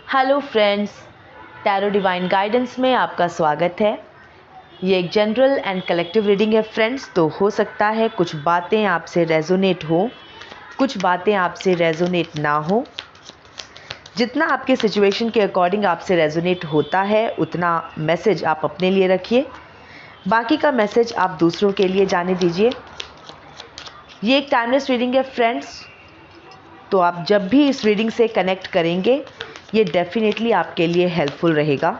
Hello friends, tarot divine guidance में आपका स्वागत है। ये एक जनरल एंड कलेक्टिव रीडिंग है फ्रेंड्स। तो हो सकता है कुछ बातें आपसे रेजोनेट हो, कुछ बातें आपसे रेजोनेट ना हो। जितना आपके सिचुएशन के अकॉर्डिंग आपसे रेजोनेट होता है उतना मैसेज आप अपने लिए रखिए, बाकी का मैसेज आप दूसरों के लिए जाने दीजिए। ये एक टाइमलेस रीडिंग है फ्रेंड्स, तो आप जब भी इस रीडिंग से कनेक्ट करेंगे ये डेफिनेटली आपके लिए हेल्पफुल रहेगा।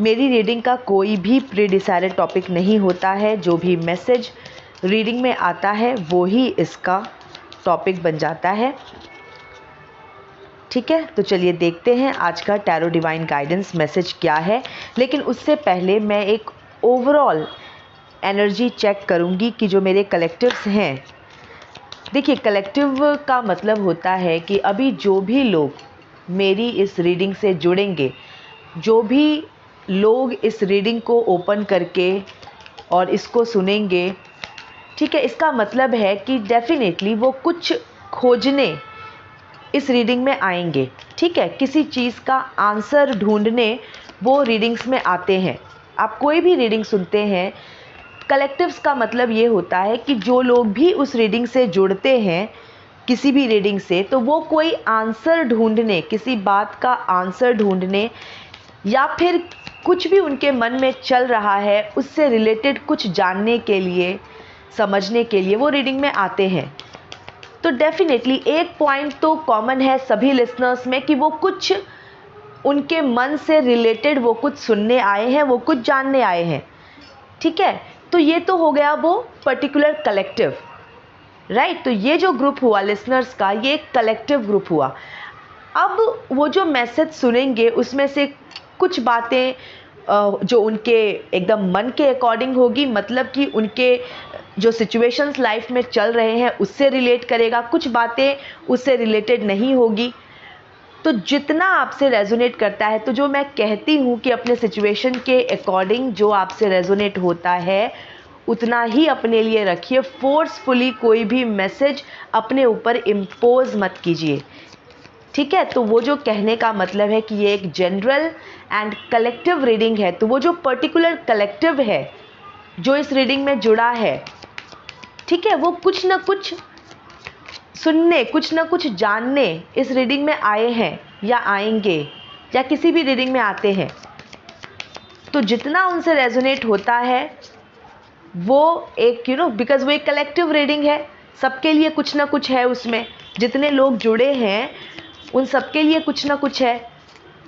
मेरी रीडिंग का कोई भी प्री डिसाइडेड टॉपिक नहीं होता है। जो भी मैसेज रीडिंग में आता है वो ही इसका टॉपिक बन जाता है। ठीक है, तो चलिए देखते हैं आज का टैरो डिवाइन गाइडेंस मैसेज क्या है। लेकिन उससे पहले मैं एक ओवरऑल एनर्जी चेक करूंगी कि जो मेरे कलेक्टिव्स हैं। देखिए, कलेक्टिव का मतलब होता है कि अभी जो भी लोग मेरी इस रीडिंग से जुड़ेंगे, जो भी लोग इस रीडिंग को ओपन करके और इसको सुनेंगे, ठीक है, इसका मतलब है कि डेफिनेटली वो कुछ खोजने इस रीडिंग में आएंगे। ठीक है, किसी चीज़ का आंसर ढूंढने वो रीडिंग्स में आते हैं। आप कोई भी रीडिंग सुनते हैं, कलेक्टिव्स का मतलब ये होता है कि जो लोग भी उस रीडिंग से जुड़ते हैं किसी भी रीडिंग से, तो वो कोई आंसर ढूंढने, किसी बात का आंसर ढूंढने या फिर कुछ भी उनके मन में चल रहा है उससे रिलेटेड कुछ जानने के लिए, समझने के लिए वो रीडिंग में आते हैं। तो डेफिनेटली एक पॉइंट तो कॉमन है सभी लिसनर्स में कि वो कुछ उनके मन से रिलेटेड वो कुछ सुनने आए हैं, वो कुछ जानने आए हैं। ठीक है, तो ये तो हो गया वो पर्टिकुलर कलेक्टिव, राइट। तो ये जो ग्रुप हुआ लिसनर्स का, ये एक कलेक्टिव ग्रुप हुआ। अब वो जो मैसेज सुनेंगे उसमें से कुछ बातें जो उनके एकदम मन के अकॉर्डिंग होगी, मतलब कि उनके जो सिचुएशंस लाइफ में चल रहे हैं उससे रिलेट करेगा, कुछ बातें उससे रिलेटेड नहीं होगी। तो जितना आपसे रेजोनेट करता है, तो जो मैं कहती हूँ कि अपने सिचुएशन के अकॉर्डिंग जो आपसे रेजोनेट होता है उतना ही अपने लिए रखिए। फोर्सफुली कोई भी मैसेज अपने ऊपर इम्पोज मत कीजिए। ठीक है, तो वो जो कहने का मतलब है कि ये एक जनरल एंड कलेक्टिव रीडिंग है। तो वो जो पर्टिकुलर कलेक्टिव है जो इस रीडिंग में जुड़ा है, ठीक है, वो कुछ ना कुछ सुनने, कुछ ना कुछ जानने इस रीडिंग में आए हैं या आएंगे या किसी भी रीडिंग में आते हैं। तो जितना उनसे रेजोनेट होता है वो एक बिकॉज वो एक कलेक्टिव रीडिंग है, सबके लिए कुछ ना कुछ है उसमें। जितने लोग जुड़े हैं उन सबके लिए कुछ ना कुछ है।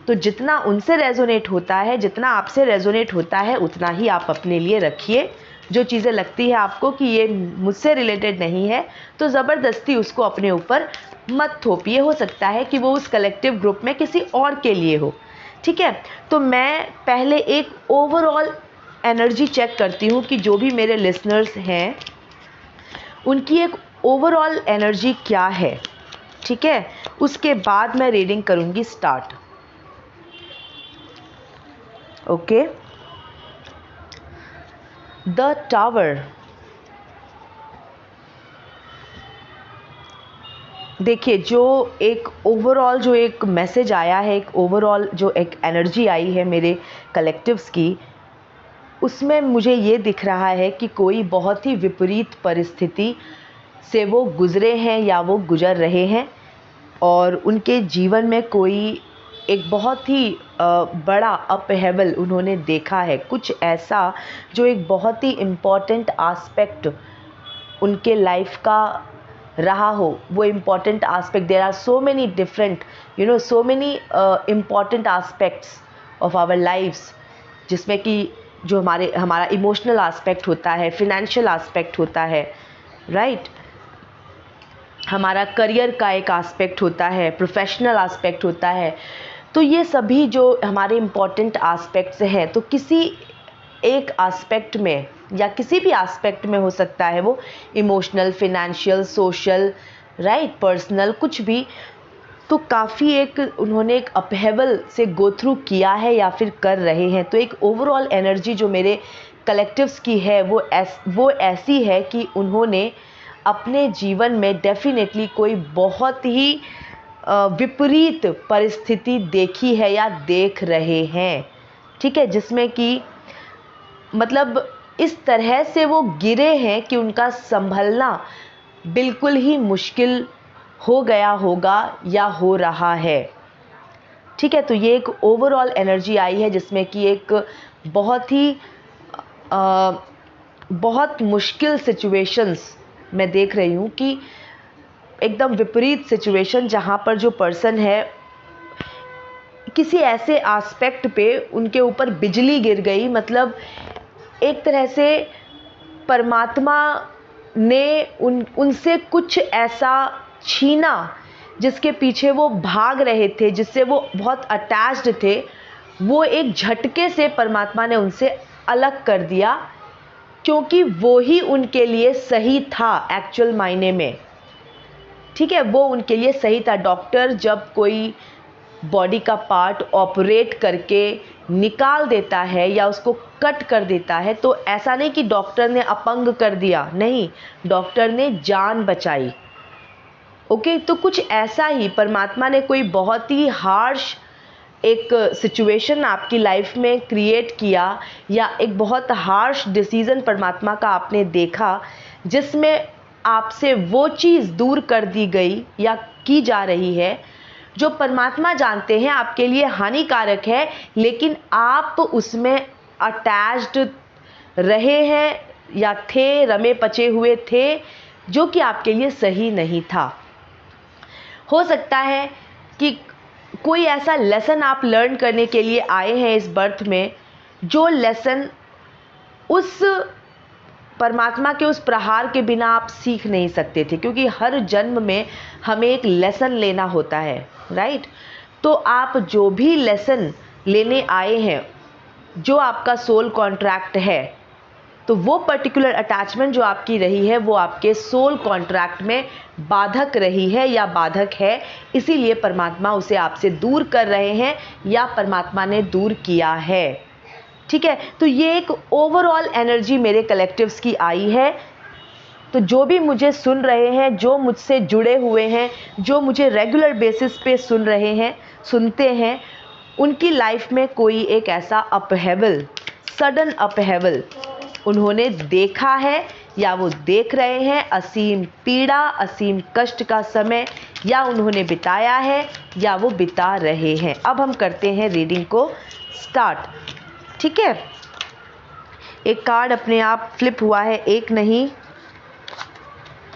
तो जितना उनसे रेजोनेट होता है, जितना आपसे रेजोनेट होता है, उतना ही आप अपने लिए रखिए। जो चीज़ें लगती है आपको कि ये मुझसे रिलेटेड नहीं है, तो ज़बरदस्ती उसको अपने ऊपर मत थोपिए। हो सकता है कि वो उस कलेक्टिव ग्रुप में किसी और के लिए हो। ठीक है, तो मैं पहले एक ओवरऑल एनर्जी चेक करती हूँ कि जो भी मेरे लिसनर्स हैं उनकी एक ओवरऑल एनर्जी क्या है। ठीक है, उसके बाद मैं रीडिंग करूँगी स्टार्ट। Okay, the tower. देखिए, जो एक ओवरऑल जो एक मैसेज आया है, एक ओवरऑल जो एक एनर्जी आई है मेरे कलेक्टिव्स की, उसमें मुझे ये दिख रहा है कि कोई बहुत ही विपरीत परिस्थिति से वो गुज़रे हैं या वो गुज़र रहे हैं, और उनके जीवन में कोई एक बहुत ही बड़ा अपहेवल उन्होंने देखा है। कुछ ऐसा जो एक बहुत ही इम्पॉर्टेंट आस्पेक्ट उनके लाइफ का रहा हो, वो important aspect, there are so many different so many important aspects of our lifes, जिसमें कि जो हमारा इमोशनल आस्पेक्ट होता है, फिनेंशियल आस्पेक्ट होता है, राइट, हमारा करियर का एक आस्पेक्ट होता है, प्रोफेशनल आस्पेक्ट होता है। तो ये सभी जो हमारे इम्पॉर्टेंट आस्पेक्ट्स हैं, तो किसी एक आस्पेक्ट में या किसी भी आस्पेक्ट में हो सकता है, वो emotional, financial, social, right, personal, कुछ भी, तो काफ़ी एक उन्होंने एक अपहेवल से गो थ्रू किया है या फिर कर रहे हैं। तो एक ओवरऑल एनर्जी जो मेरे कलेक्टिव्स की है वो ऐसी है कि उन्होंने अपने जीवन में डेफिनेटली कोई बहुत ही विपरीत परिस्थिति देखी है या देख रहे हैं, ठीक है, जिसमें कि मतलब इस तरह से वो गिरे हैं कि उनका संभलना बिल्कुल ही मुश्किल हो गया होगा या हो रहा है, ठीक है। तो ये एक ओवरऑल एनर्जी आई है जिसमें कि एक बहुत ही बहुत मुश्किल सिचुएशंस मैं देख रही हूँ कि एकदम विपरीत सिचुएशन जहाँ पर जो पर्सन है किसी ऐसे एस्पेक्ट पे उनके ऊपर बिजली गिर गई, मतलब एक तरह से परमात्मा ने उनसे कुछ ऐसा छीना जिसके पीछे वो भाग रहे थे, जिससे वो बहुत अटैच्ड थे, वो एक झटके से परमात्मा ने उनसे अलग कर दिया, क्योंकि वो ही उनके लिए सही था एक्चुअल मायने में, ठीक है, वो उनके लिए सही था। डॉक्टर जब कोई बॉडी का पार्ट ऑपरेट करके निकाल देता है या उसको कट कर देता है, तो ऐसा नहीं कि डॉक्टर ने अपंग कर दिया, नहीं, डॉक्टर ने जान बचाई। ओके, तो कुछ ऐसा ही परमात्मा ने कोई बहुत ही हार्श एक सिचुएशन आपकी लाइफ में क्रिएट किया या एक बहुत हार्श डिसीज़न परमात्मा का आपने देखा जिसमें आपसे वो चीज़ दूर कर दी गई या की जा रही है जो परमात्मा जानते हैं आपके लिए हानिकारक है, लेकिन आप उसमें अटैच्ड रहे हैं या थे, रमे पचे हुए थे, जो कि आपके लिए सही नहीं था। हो सकता है कि कोई ऐसा लेसन आप लर्न करने के लिए आए हैं इस बर्थ में, जो लेसन उस परमात्मा के उस प्रहार के बिना आप सीख नहीं सकते थे, क्योंकि हर जन्म में हमें एक लेसन लेना होता है, राइट। तो आप जो भी लेसन लेने आए हैं, जो आपका सोल कॉन्ट्रैक्ट है, तो वो पर्टिकुलर अटैचमेंट जो आपकी रही है वो आपके सोल कॉन्ट्रैक्ट में बाधक रही है या बाधक है, इसीलिए परमात्मा उसे आपसे दूर कर रहे हैं या परमात्मा ने दूर किया है, ठीक है। तो ये एक ओवरऑल एनर्जी मेरे कलेक्टिव्स की आई है। तो जो भी मुझे सुन रहे हैं, जो मुझसे जुड़े हुए हैं, जो मुझे रेगुलर बेसिस पे सुन रहे हैं, सुनते हैं, उनकी लाइफ में कोई एक ऐसा अपहेवल, सडन अपहेवल उन्होंने देखा है या वो देख रहे हैं, असीम पीड़ा, असीम कष्ट का समय या उन्होंने बिताया है या वो बिता रहे हैं। अब हम करते हैं रीडिंग को स्टार्ट, ठीक है। एक कार्ड अपने आप फ्लिप हुआ है, एक नहीं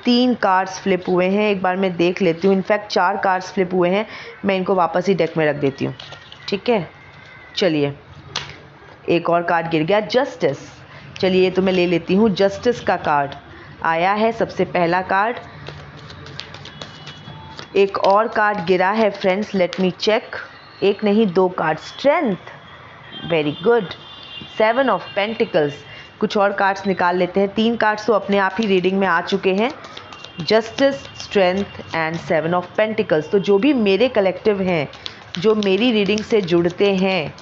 3 कार्ड्स फ्लिप हुए हैं, एक बार मैं देख लेती हूँ। इनफैक्ट 4 कार्ड्स फ्लिप हुए हैं, मैं इनको वापस ही डेक में रख देती हूँ, ठीक है। चलिए, एक और कार्ड गिर गया, जस्टिस। चलिए, तो मैं ले लेती हूँ, जस्टिस का कार्ड आया है सबसे पहला कार्ड। एक और कार्ड गिरा है फ्रेंड्स, लेट मी चेक, एक नहीं 2 card, strength, very good, 7 of pentacles. कुछ और कार्ड्स निकाल लेते हैं, 3 कार्ड्स तो अपने आप ही रीडिंग में आ चुके हैं, justice, strength and 7 of pentacles. तो जो भी मेरे कलेक्टिव हैं, जो मेरी रीडिंग से जुड़ते हैं,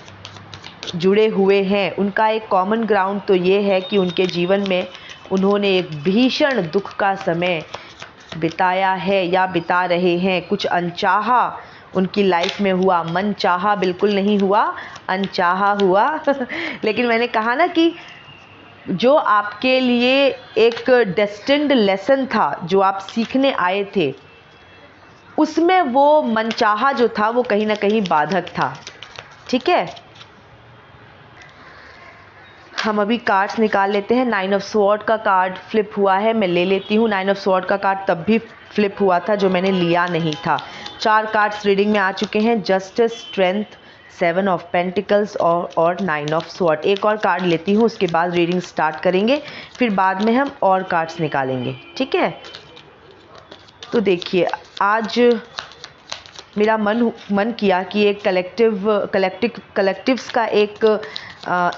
जुड़े हुए हैं, उनका एक कॉमन ग्राउंड तो ये है कि उनके जीवन में उन्होंने एक भीषण दुख का समय बिताया है या बिता रहे हैं। कुछ अनचाहा उनकी लाइफ में हुआ, मन चाहा बिल्कुल नहीं हुआ, अनचाहा हुआ लेकिन मैंने कहा ना कि जो आपके लिए एक डेस्टिन्ड लेसन था, जो आप सीखने आए थे, उसमें वो मनचाहा जो था वो कहीं ना कहीं बाधक था, ठीक है। हम अभी कार्ड्स निकाल लेते हैं। 9 ऑफ स्वॉर्ड का कार्ड फ्लिप हुआ है, मैं ले लेती हूँ। 9 ऑफ स्वॉर्ड का कार्ड तब भी फ्लिप हुआ था जो मैंने लिया नहीं था। 4 कार्ड्स रीडिंग में आ चुके हैं, जस्टिस, स्ट्रेंथ, 7 ऑफ पेंटिकल्स और 9 ऑफ स्वॉर्ड। एक और कार्ड लेती हूँ, उसके बाद रीडिंग स्टार्ट करेंगे, फिर बाद में हम और कार्ड्स निकालेंगे, ठीक है। तो देखिए, आज मेरा मन किया कि एक कलेक्टिव्स का एक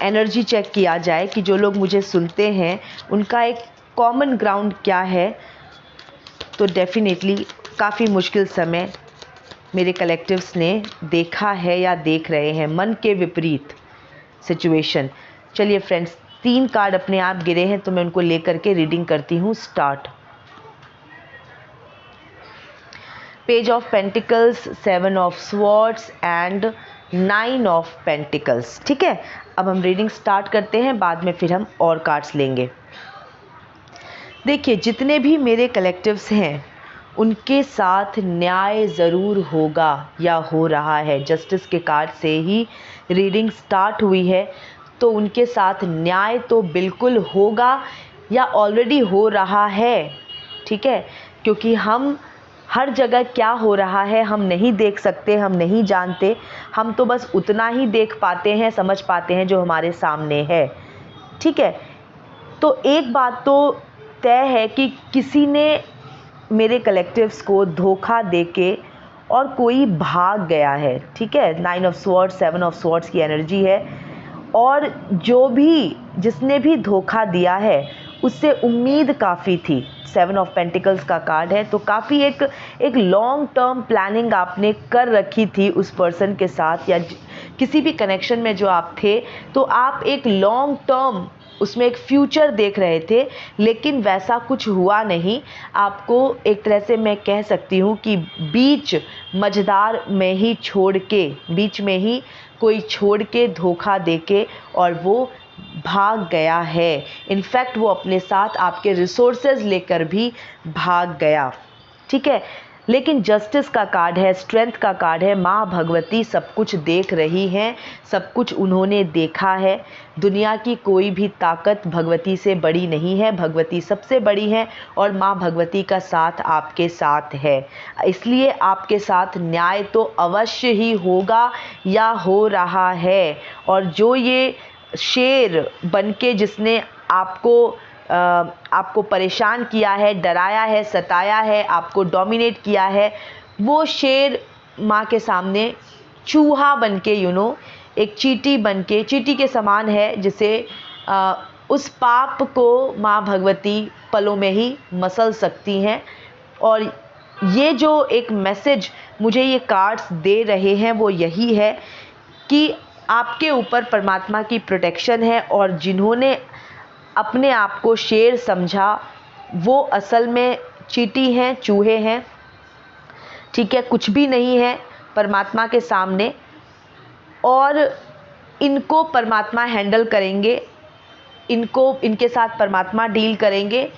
एनर्जी चेक किया जाए कि जो लोग मुझे सुनते हैं उनका एक कॉमन ग्राउंड क्या है। तो डेफिनेटली काफ़ी मुश्किल समय मेरे कलेक्टिव्स ने देखा है या देख रहे हैं, मन के विपरीत सिचुएशन। चलिए फ्रेंड्स, 3 कार्ड अपने आप गिरे हैं, तो मैं उनको लेकर के रीडिंग करती हूँ, start. Page of pentacles, 7 of swords and 9 of pentacles. ठीक है, अब हम रीडिंग स्टार्ट करते हैं, बाद में फिर हम और कार्ड्स लेंगे। देखिए, जितने भी मेरे कलेक्टिव्स हैं उनके साथ न्याय ज़रूर होगा या हो रहा है। जस्टिस के कार्ड से ही रीडिंग स्टार्ट हुई है, तो उनके साथ न्याय तो बिल्कुल होगा या ऑलरेडी हो रहा है। ठीक है, क्योंकि हम हर जगह क्या हो रहा है हम नहीं देख सकते, हम नहीं जानते, हम तो बस उतना ही देख पाते हैं, समझ पाते हैं जो हमारे सामने है। ठीक है, तो एक बात तो तय है कि किसी ने मेरे कलेक्टिव्स को धोखा देके और कोई भाग गया है। ठीक है, 9 ऑफ स्वॉर्ड्स, 7 ऑफ स्वॉर्ड्स की एनर्जी है, और जो भी जिसने भी धोखा दिया है उससे उम्मीद काफ़ी थी। 7 ऑफ पेंटिकल्स का कार्ड है, तो काफ़ी एक लॉन्ग टर्म प्लानिंग आपने कर रखी थी उस पर्सन के साथ, या किसी भी कनेक्शन में जो आप थे, तो आप एक लॉन्ग टर्म उसमें एक फ्यूचर देख रहे थे, लेकिन वैसा कुछ हुआ नहीं। आपको एक तरह से मैं कह सकती हूँ कि बीच मझधार में ही छोड़ के, बीच में ही कोई छोड़ के धोखा देके और वो भाग गया है। इनफैक्ट वो अपने साथ आपके रिसोर्सेज लेकर भी भाग गया। ठीक है, लेकिन जस्टिस का कार्ड है, स्ट्रेंथ का कार्ड है। माँ भगवती सब कुछ देख रही हैं, सब कुछ उन्होंने देखा है। दुनिया की कोई भी ताकत भगवती से बड़ी नहीं है, भगवती सबसे बड़ी है, और माँ भगवती का साथ आपके साथ है। इसलिए आपके साथ न्याय तो अवश्य ही होगा या हो रहा है। और जो ये शेर बनके जिसने आपको परेशान किया है, डराया है, सताया है, आपको डोमिनेट किया है, वो शेर माँ के सामने चूहा बनके एक चींटी बनके, चींटी के समान है, जिसे उस पाप को माँ भगवती पलों में ही मसल सकती हैं। और ये जो एक मैसेज मुझे ये कार्ड्स दे रहे हैं वो यही है कि आपके ऊपर परमात्मा की प्रोटेक्शन है, और जिन्होंने अपने आप को शेर समझा वो असल में चींटी हैं, चूहे हैं। ठीक है, कुछ भी नहीं है परमात्मा के सामने, और इनको परमात्मा हैंडल करेंगे, इनके साथ परमात्मा डील करेंगे।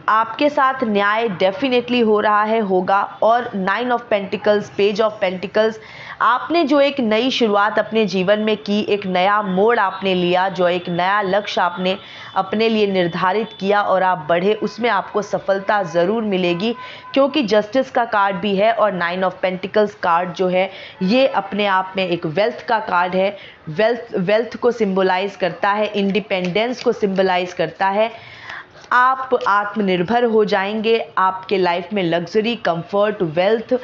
आपके साथ न्याय डेफिनेटली हो रहा है, होगा। और 9 of pentacles, page of pentacles, आपने जो एक नई शुरुआत अपने जीवन में की, एक नया मोड़ आपने लिया, जो एक नया लक्ष्य आपने अपने लिए निर्धारित किया और आप बढ़े, उसमें आपको सफलता ज़रूर मिलेगी, क्योंकि जस्टिस का कार्ड भी है और 9 ऑफ पेंटिकल्स कार्ड जो है ये अपने आप में एक वेल्थ का कार्ड है। वेल्थ को सिंबलाइज करता है, इंडिपेंडेंस को सिंबलाइज करता है। आप आत्मनिर्भर हो जाएंगे, आपके लाइफ में लग्जरी, कंफर्ट, वेल्थ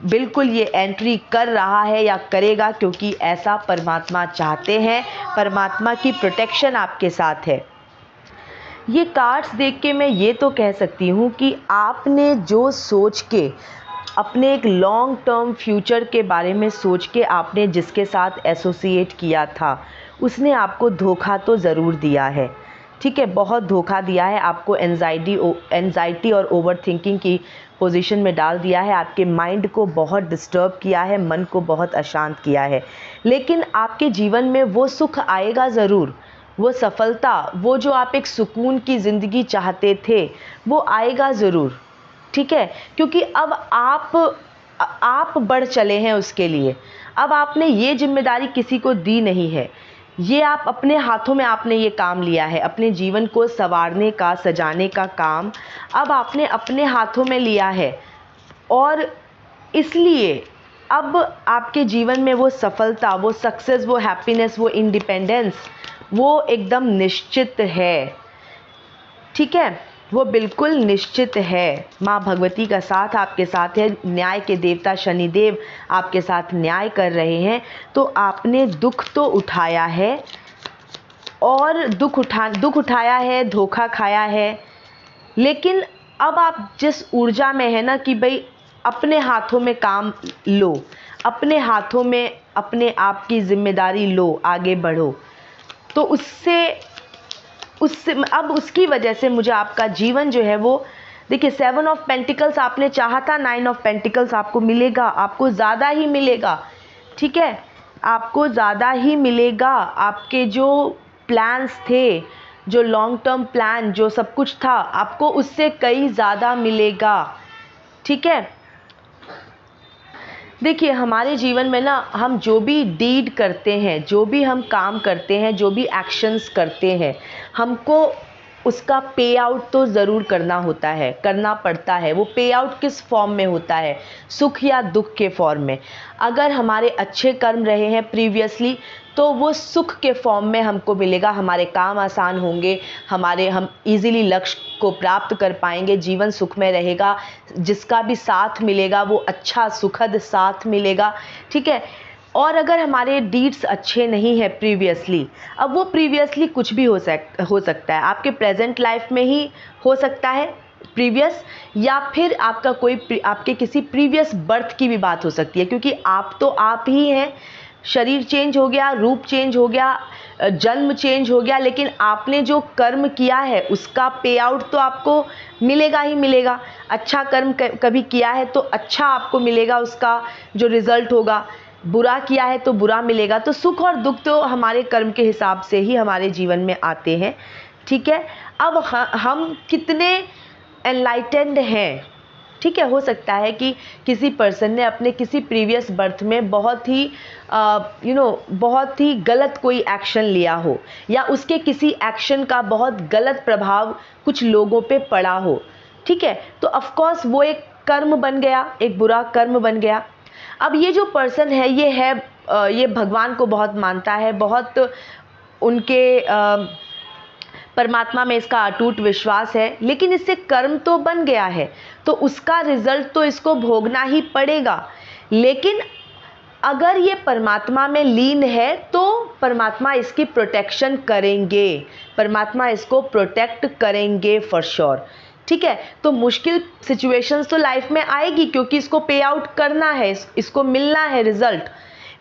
बिल्कुल ये एंट्री कर रहा है या करेगा, क्योंकि ऐसा परमात्मा चाहते हैं। परमात्मा की प्रोटेक्शन आपके साथ है। ये कार्ड्स देख के मैं ये तो कह सकती हूँ कि आपने जो सोच के, अपने एक लॉन्ग टर्म फ्यूचर के बारे में सोच के आपने जिसके साथ एसोसिएट किया था, उसने आपको धोखा तो ज़रूर दिया है। ठीक है, बहुत धोखा दिया है आपको, एंजाइटी और ओवर थिंकिंग की पोजीशन में डाल दिया है, आपके माइंड को बहुत डिस्टर्ब किया है, मन को बहुत अशांत किया है। लेकिन आपके जीवन में वो सुख आएगा ज़रूर, वो सफलता, वो जो आप एक सुकून की ज़िंदगी चाहते थे वो आएगा ज़रूर। ठीक है, क्योंकि अब आप बढ़ चले हैं उसके लिए। अब आपने ये जिम्मेदारी किसी को दी नहीं है, ये आप अपने हाथों में आपने ये काम लिया है, अपने जीवन को संवारने का, सजाने का काम अब आपने अपने हाथों में लिया है। और इसलिए अब आपके जीवन में वो सफलता, वो सक्सेस, वो हैप्पीनेस, वो इंडिपेंडेंस, वो एकदम निश्चित है। ठीक है, वो बिल्कुल निश्चित है। माँ भगवती का साथ आपके साथ है, न्याय के देवता शनिदेव आपके साथ न्याय कर रहे हैं। तो आपने दुख तो उठाया है, और दुख उठाया है, धोखा खाया है, लेकिन अब आप जिस ऊर्जा में है ना कि भाई अपने हाथों में काम लो, अपने हाथों में अपने आप की जिम्मेदारी लो, आगे बढ़ो, तो उससे अब उसकी वजह से मुझे आपका जीवन जो है वो देखिए 7 ऑफ पेंटिकल्स आपने चाहा था, 9 ऑफ पेंटिकल्स आपको मिलेगा, आपको ज़्यादा ही मिलेगा, ठीक है, आपको ज़्यादा ही मिलेगा। आपके जो प्लान्स थे, जो लॉन्ग टर्म प्लान, जो सब कुछ था, आपको उससे कई ज़्यादा मिलेगा, ठीक है। देखिए हमारे जीवन में ना हम जो भी डीड करते हैं, जो भी हम काम करते हैं, जो भी एक्शंस करते हैं, हमको उसका पे आउट तो ज़रूर करना होता है, करना पड़ता है। वो पे आउट किस फॉर्म में होता है? सुख या दुख के फॉर्म में। अगर हमारे अच्छे कर्म रहे हैं प्रीवियसली तो वो सुख के फॉर्म में हमको मिलेगा, हमारे काम आसान होंगे, हम इजीली लक्ष्य को प्राप्त कर पाएंगे, जीवन सुख में रहेगा, जिसका भी साथ मिलेगा वो अच्छा सुखद साथ मिलेगा, ठीक है। और अगर हमारे डीड्स अच्छे नहीं है प्रीवियसली, अब वो प्रीवियसली कुछ भी हो सकता है, आपके प्रेजेंट लाइफ में ही हो सकता है प्रीवियस, या फिर आपके किसी प्रीवियस बर्थ की भी बात हो सकती है, क्योंकि आप तो आप ही हैं। शरीर चेंज हो गया, रूप चेंज हो गया, जन्म चेंज हो गया, लेकिन आपने जो कर्म किया है उसका पे आउट तो आपको मिलेगा ही मिलेगा। अच्छा कर्म कभी किया है तो अच्छा आपको मिलेगा, उसका जो रिजल्ट होगा। बुरा किया है तो बुरा मिलेगा। तो सुख और दुख तो हमारे कर्म के हिसाब से ही हमारे जीवन में आते हैं, ठीक है। अब हम कितने एनलाइटेंड हैं, ठीक है। हो सकता है कि किसी पर्सन ने अपने किसी प्रीवियस बर्थ में बहुत ही बहुत ही गलत कोई एक्शन लिया हो, या उसके किसी एक्शन का बहुत गलत प्रभाव कुछ लोगों पे पड़ा हो, ठीक है। तो ऑफ कोर्स वो एक कर्म बन गया, एक बुरा कर्म बन गया। अब ये जो पर्सन है ये भगवान को बहुत मानता है, बहुत उनके परमात्मा में इसका अटूट विश्वास है, लेकिन इससे कर्म तो बन गया है तो उसका रिजल्ट तो इसको भोगना ही पड़ेगा। लेकिन अगर ये परमात्मा में लीन है तो परमात्मा इसकी प्रोटेक्शन करेंगे, परमात्मा इसको प्रोटेक्ट करेंगे फॉर श्योर, ठीक है। तो मुश्किल सिचुएशंस तो लाइफ में आएगी, क्योंकि इसको पे आउट करना है, इसको मिलना है रिजल्ट,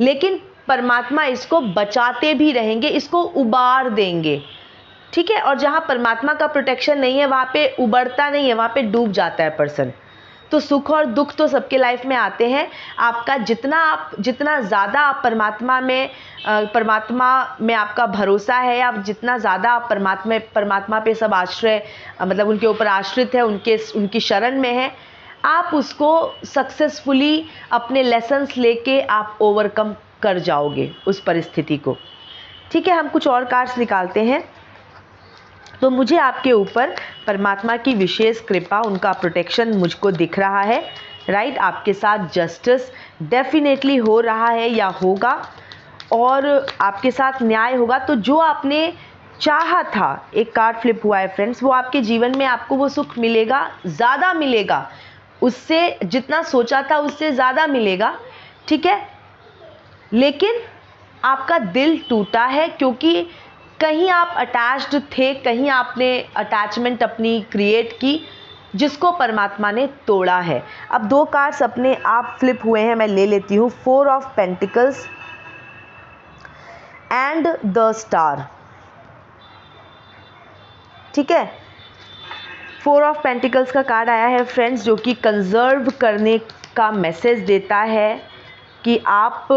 लेकिन परमात्मा इसको बचाते भी रहेंगे, इसको उबार देंगे, ठीक है। और जहाँ परमात्मा का प्रोटेक्शन नहीं है वहाँ पे उबरता नहीं है, वहाँ पे डूब जाता है पर्सन। तो सुख और दुख तो सबके लाइफ में आते हैं। आपका जितना ज़्यादा आप परमात्मा में आपका भरोसा है, आप जितना ज़्यादा आप परमात्मा पे सब आश्रय मतलब उनके ऊपर आश्रित है, उनकी शरण में है, आप उसको सक्सेसफुली अपने लेसन्स लेके आप ओवरकम कर जाओगे उस परिस्थिति को, ठीक है। हम कुछ और कार्ड्स निकालते हैं। तो मुझे आपके ऊपर परमात्मा की विशेष कृपा, उनका प्रोटेक्शन मुझको दिख रहा है, राइट। आपके साथ जस्टिस डेफिनेटली हो रहा है या होगा, और आपके साथ न्याय होगा। तो जो आपने चाहा था, एक कार्ड फ्लिप हुआ है फ्रेंड्स, वो आपके जीवन में आपको वो सुख मिलेगा, ज़्यादा मिलेगा, उससे जितना सोचा था उससे ज़्यादा मिलेगा, ठीक है। लेकिन आपका दिल टूटा है, क्योंकि कहीं आप अटैच्ड थे, कहीं आपने अटैचमेंट अपनी क्रिएट की, जिसको परमात्मा ने तोड़ा है। अब 2 कार्ड्स अपने आप फ्लिप हुए हैं, मैं ले लेती हूँ। 4 of pentacles and the star, ठीक है। 4 ऑफ पेंटिकल्स का कार्ड आया है फ्रेंड्स, जो कि कंजर्व करने का मैसेज देता है कि आप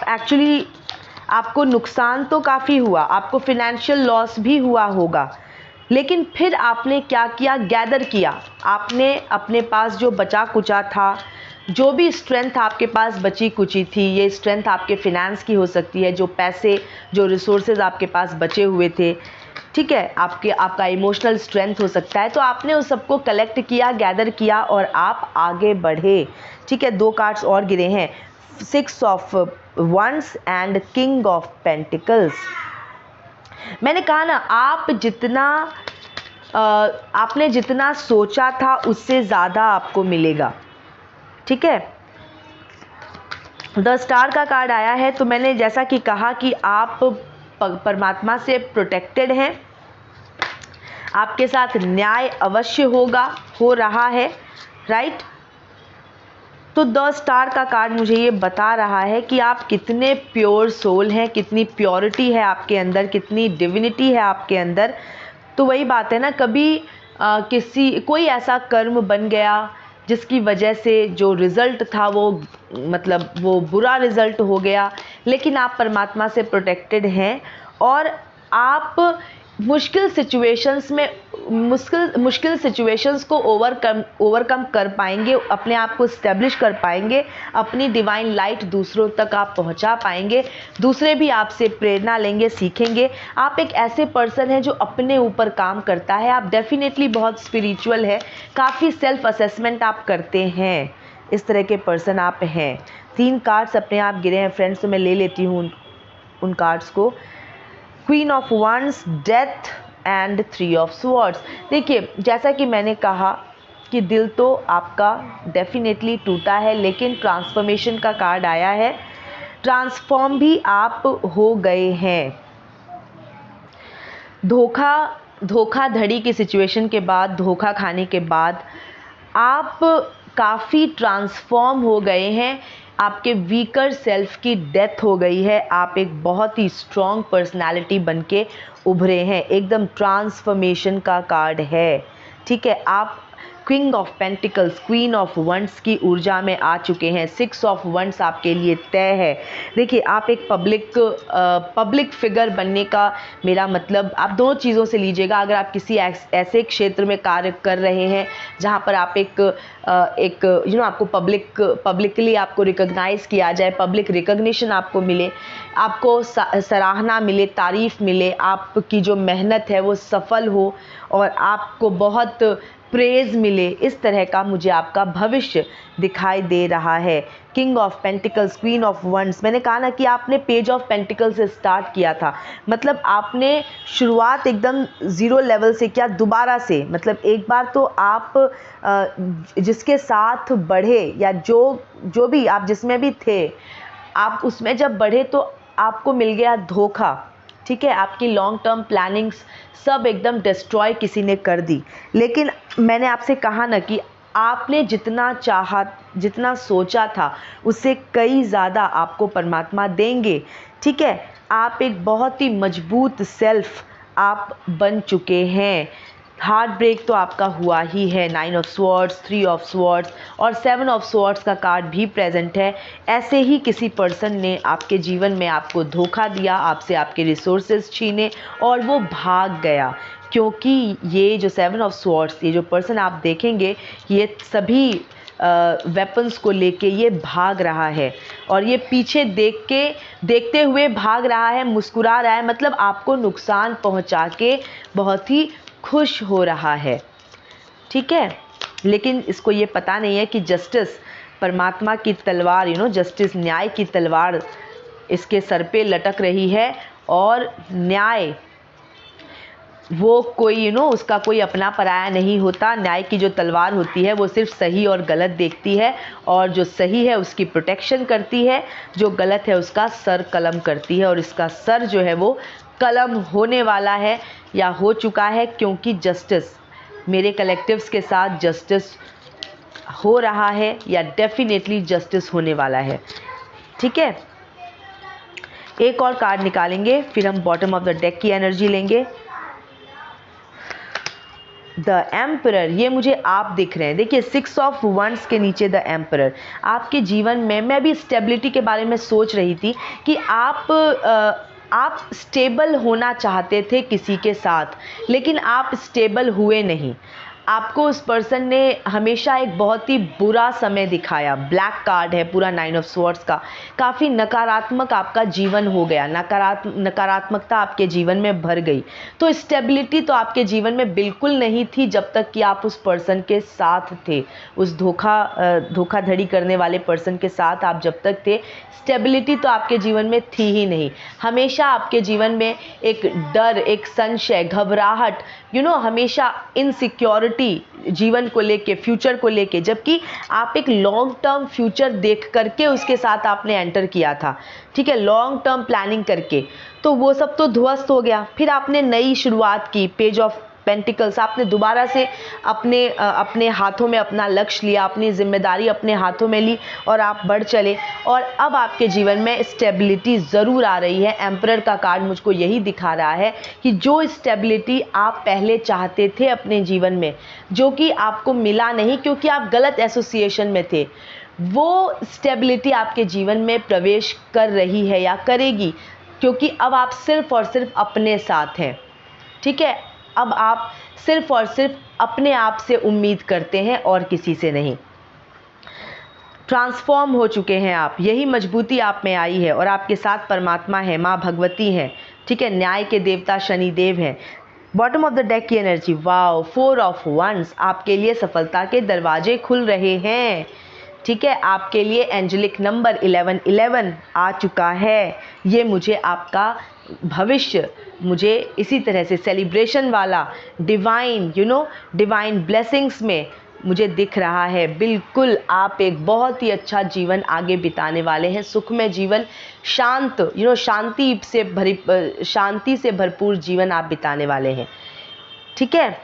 एक्चुअली आपको नुकसान तो काफ़ी हुआ, आपको फिनेंशियल लॉस भी हुआ होगा, लेकिन फिर आपने क्या किया? गैदर किया। आपने अपने पास जो बचा कुचा था, जो भी स्ट्रेंथ आपके पास बची कुची थी, ये स्ट्रेंथ आपके फिनेंस की हो सकती है, जो पैसे, जो रिसोर्सेज आपके पास बचे हुए थे, ठीक है, आपका इमोशनल स्ट्रेंथ हो सकता है, तो आपने उस सबको कलेक्ट किया, गैदर किया और आप आगे बढ़े, ठीक है। 2 कार्ड्स और गिरे हैं, 6 of wands and king of pentacles. मैंने कहा ना, आपने जितना सोचा था उससे ज़्यादा आपको मिलेगा, ठीक है। द स्टार का कार्ड आया है, तो मैंने जैसा कि कहा कि आप परमात्मा से प्रोटेक्टेड हैं, आपके साथ न्याय अवश्य होगा, हो रहा है, राइट। तो द स्टार का कार्ड मुझे ये बता रहा है कि आप कितने प्योर सोल हैं, कितनी प्योरिटी है आपके अंदर, कितनी डिविनिटी है आपके अंदर। तो वही बात है ना, कभी किसी कोई ऐसा कर्म बन गया जिसकी वजह से जो रिज़ल्ट था वो मतलब वो बुरा रिज़ल्ट हो गया, लेकिन आप परमात्मा से प्रोटेक्टेड हैं और आप मुश्किल सिचुएशंस को ओवरकम कर पाएंगे, अपने आप को इस्टेब्लिश कर पाएंगे, अपनी डिवाइन लाइट दूसरों तक आप पहुंचा पाएंगे, दूसरे भी आपसे प्रेरणा लेंगे, सीखेंगे। आप एक ऐसे पर्सन हैं जो अपने ऊपर काम करता है, आप डेफिनेटली बहुत स्पिरिचुअल है, काफ़ी सेल्फ असेसमेंट आप करते हैं, इस तरह के पर्सन आप हैं। 3 कार्ड्स अपने आप गिरे हैं फ्रेंड्स, तो मैं ले लेती हूँ उन कार्ड्स को। Queen of wands, death and 3 of swords. देखिए, जैसा कि मैंने कहा कि दिल तो आपका डेफिनेटली टूटा है, लेकिन ट्रांसफॉर्मेशन का कार्ड आया है, ट्रांसफॉर्म भी आप हो गए हैं। धोखाधड़ी की सिचुएशन के बाद, धोखा खाने के बाद आप काफ़ी ट्रांसफॉर्म हो गए हैं, आपके वीकर सेल्फ की डेथ हो गई है, आप एक बहुत ही स्ट्रॉन्ग पर्सनालिटी बनके उभरे हैं, एकदम ट्रांसफॉर्मेशन का कार्ड है। ठीक है, आप queen of pentacles, queen of wands की ऊर्जा में आ चुके हैं, 6 ऑफ वंड्स आपके लिए तय है। देखिए, आप एक पब्लिक फिगर बनने का मेरा मतलब, आप दो चीज़ों से लीजिएगा। अगर आप किसी ऐसे क्षेत्र में कार्य कर रहे हैं जहाँ पर आप आपको पब्लिकली आपको रिकॉग्नाइज़ किया जाए, पब्लिक रिकॉग्निशन आपको मिले, आपको सराहना मिले, तारीफ़ मिले, आपकी जो मेहनत है वो सफल हो और आपको बहुत प्रेज़ मिले, इस तरह का मुझे आपका भविष्य दिखाई दे रहा है। King of pentacles, queen of wands, मैंने कहा ना कि आपने पेज ऑफ पेंटिकल्स से स्टार्ट किया था, मतलब आपने शुरुआत एकदम ज़ीरो लेवल से किया, दोबारा से, मतलब एक बार तो आप जिसके साथ बढ़े या जो भी आप जिसमें भी थे, आप उसमें जब बढ़े तो आपको मिल गया धोखा। ठीक है, आपकी लॉन्ग टर्म प्लानिंग्स सब एकदम डिस्ट्रॉय किसी ने कर दी। लेकिन मैंने आपसे कहा ना कि आपने जितना चाहा, जितना सोचा था, उससे कई ज़्यादा आपको परमात्मा देंगे। ठीक है, आप एक बहुत ही मजबूत सेल्फ आप बन चुके हैं। हार्ट ब्रेक तो आपका हुआ ही है, 9 ऑफ स्वॉर्ड्स, 3 ऑफ स्वॉर्ड्स और 7 ऑफ स्वॉर्ड्स का कार्ड भी प्रेजेंट है। ऐसे ही किसी पर्सन ने आपके जीवन में आपको धोखा दिया, आपसे आपके रिसोर्सेज छीने और वो भाग गया, क्योंकि ये जो 7 ऑफ स्वॉर्ड्स, ये जो पर्सन आप देखेंगे, ये सभी वेपन्स को लेके ये भाग रहा है और ये पीछे देखते हुए भाग रहा है, मुस्कुरा रहा है, मतलब आपको नुकसान पहुंचा के बहुत ही खुश हो रहा है। ठीक है, लेकिन इसको ये पता नहीं है कि जस्टिस, परमात्मा की तलवार, जस्टिस, न्याय की तलवार इसके सर पे लटक रही है और न्याय वो कोई उसका कोई अपना पराया नहीं होता। न्याय की जो तलवार होती है वो सिर्फ सही और गलत देखती है और जो सही है उसकी प्रोटेक्शन करती है, जो गलत है उसका सर कलम करती है और इसका सर जो है वो कलम होने वाला है या हो चुका है, क्योंकि जस्टिस, मेरे कलेक्टिव्स के साथ जस्टिस हो रहा है या डेफिनेटली जस्टिस होने वाला है। ठीक है, एक और कार्ड निकालेंगे, फिर हम बॉटम ऑफ द डेक की एनर्जी लेंगे। द एम्परर, ये मुझे आप दिख रहे हैं। देखिए, 6 ऑफ वंड्स के नीचे द एम्परर। आपके जीवन में, मैं भी स्टेबिलिटी के बारे में सोच रही थी कि आप स्टेबल होना चाहते थे किसी के साथ, लेकिन आप स्टेबल हुए नहीं। आपको उस पर्सन ने हमेशा एक बहुत ही बुरा समय दिखाया। ब्लैक कार्ड है पूरा 9 ऑफ स्वॉर्ड्स का। काफ़ी नकारात्मक आपका जीवन हो गया, नकारात्मकता आपके जीवन में भर गई। तो स्टेबिलिटी तो आपके जीवन में बिल्कुल नहीं थी जब तक कि आप उस पर्सन के साथ थे, उस धोखाधड़ी करने वाले पर्सन के साथ आप जब तक थे, स्टेबिलिटी तो आपके जीवन में थी ही नहीं। हमेशा आपके जीवन में एक डर, एक संशय, घबराहट, हमेशा इनसिक्योरिटी जीवन को लेके, फ्यूचर को लेके, जबकि आप एक लॉन्ग टर्म फ्यूचर देख करके उसके साथ आपने एंटर किया था। ठीक है, लॉन्ग टर्म प्लानिंग करके, तो वो सब तो ध्वस्त हो गया। फिर आपने नई शुरुआत की, पेज ऑफ पेंटिकल्स, आपने दोबारा से अपने हाथों में अपना लक्ष्य लिया, अपनी जिम्मेदारी अपने हाथों में ली और आप बढ़ चले, और अब आपके जीवन में स्टेबिलिटी ज़रूर आ रही है। एम्परर का कार्ड मुझको यही दिखा रहा है कि जो स्टेबिलिटी आप पहले चाहते थे अपने जीवन में, जो कि आपको मिला नहीं क्योंकि आप गलत एसोसिएशन में थे, वो स्टेबिलिटी आपके जीवन में प्रवेश कर रही है या करेगी, क्योंकि अब आप सिर्फ और सिर्फ अपने साथ हैं। ठीक है, अब आप सिर्फ और सिर्फ अपने आप से उम्मीद करते हैं और किसी से नहीं। ट्रांसफॉर्म हो चुके हैं आप, यही मजबूती आप में आई है, और आपके साथ परमात्मा है, माँ भगवती हैं। ठीक है, न्याय के देवता शनिदेव हैं। बॉटम ऑफ द डेक की एनर्जी, वाओ, 4 ऑफ वंस, आपके लिए सफलता के दरवाजे खुल रहे हैं। ठीक है, आपके लिए एंजेलिक नंबर 1111 आ चुका है। ये मुझे आपका भविष्य, मुझे इसी तरह से सेलिब्रेशन वाला डिवाइन डिवाइन ब्लेसिंग्स में मुझे दिख रहा है। बिल्कुल आप एक बहुत ही अच्छा जीवन आगे बिताने वाले हैं, सुखमय जीवन, शांत शांति से भरपूर जीवन आप बिताने वाले हैं। ठीक है,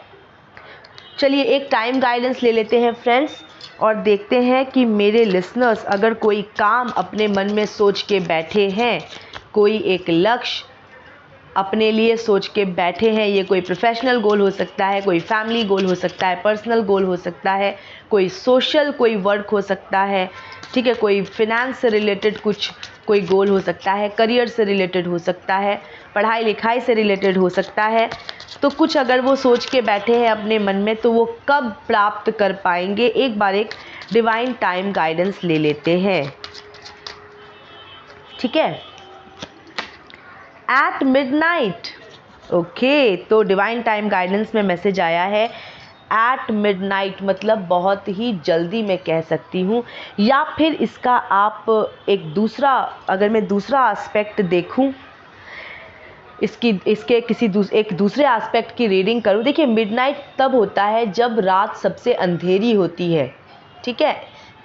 चलिए एक टाइम गाइडेंस ले लेते हैं फ्रेंड्स, और देखते हैं कि मेरे लिसनर्स अगर कोई काम अपने मन में सोच के बैठे हैं, कोई एक लक्ष्य अपने लिए सोच के बैठे हैं, ये कोई प्रोफेशनल गोल हो सकता है, कोई फैमिली गोल हो सकता है, पर्सनल गोल हो सकता है, कोई सोशल कोई वर्क हो सकता है। ठीक है, कोई फिनेंस से रिलेटेड कोई गोल हो सकता है, करियर से रिलेटेड हो सकता है, पढ़ाई लिखाई से रिलेटेड हो सकता है। तो कुछ अगर वो सोच के बैठे हैं अपने मन में, तो वो कब प्राप्त कर पाएंगे, एक बार एक डिवाइन टाइम गाइडेंस ले लेते हैं। ठीक है, एट मिडनाइट। ओके, तो डिवाइन टाइम गाइडेंस में मैसेज आया है एट मिडनाइट, मतलब बहुत ही जल्दी मैं कह सकती हूँ, या फिर इसका आप एक दूसरा, अगर मैं दूसरा एस्पेक्ट देखूँ, इसके एक दूसरे एस्पेक्ट की रीडिंग करूँ। देखिए, मिडनाइट तब होता है जब रात सबसे अंधेरी होती है। ठीक है,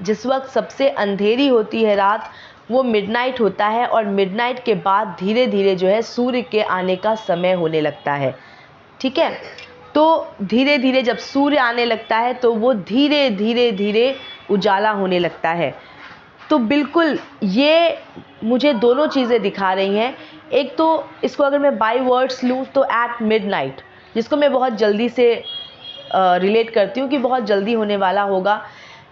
जिस वक्त सबसे अंधेरी होती है रात, वो मिडनाइट होता है, और मिडनाइट के बाद धीरे धीरे जो है सूर्य के आने का समय होने लगता है। ठीक है, तो धीरे धीरे जब सूर्य आने लगता है तो वो धीरे धीरे धीरे उजाला होने लगता है। तो बिल्कुल ये मुझे दोनों चीज़ें दिखा रही हैं। एक तो इसको अगर मैं बाय वर्ड्स लूँ तो एट मिडनाइट, जिसको मैं बहुत जल्दी से रिलेट करती हूँ कि बहुत जल्दी होने वाला होगा,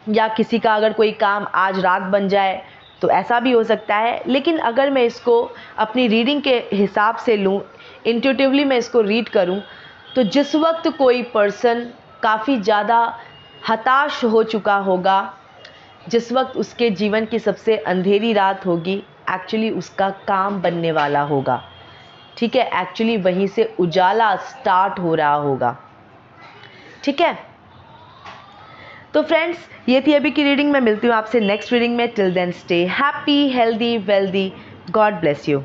या किसी का अगर कोई काम आज रात बन जाए तो ऐसा भी हो सकता है। लेकिन अगर मैं इसको अपनी रीडिंग के हिसाब से लूँ, इंट्यूटिवली मैं इसको रीड करूँ, तो जिस वक्त कोई पर्सन काफ़ी ज़्यादा हताश हो चुका होगा, जिस वक्त उसके जीवन की सबसे अंधेरी रात होगी, एक्चुअली उसका काम बनने वाला होगा। ठीक है, एक्चुअली वहीं से उजाला स्टार्ट हो रहा होगा। ठीक है, तो फ्रेंड्स ये थी अभी की रीडिंग। मैं मिलती हूँ आपसे नेक्स्ट रीडिंग में। Till then stay happy, healthy, wealthy. God bless you.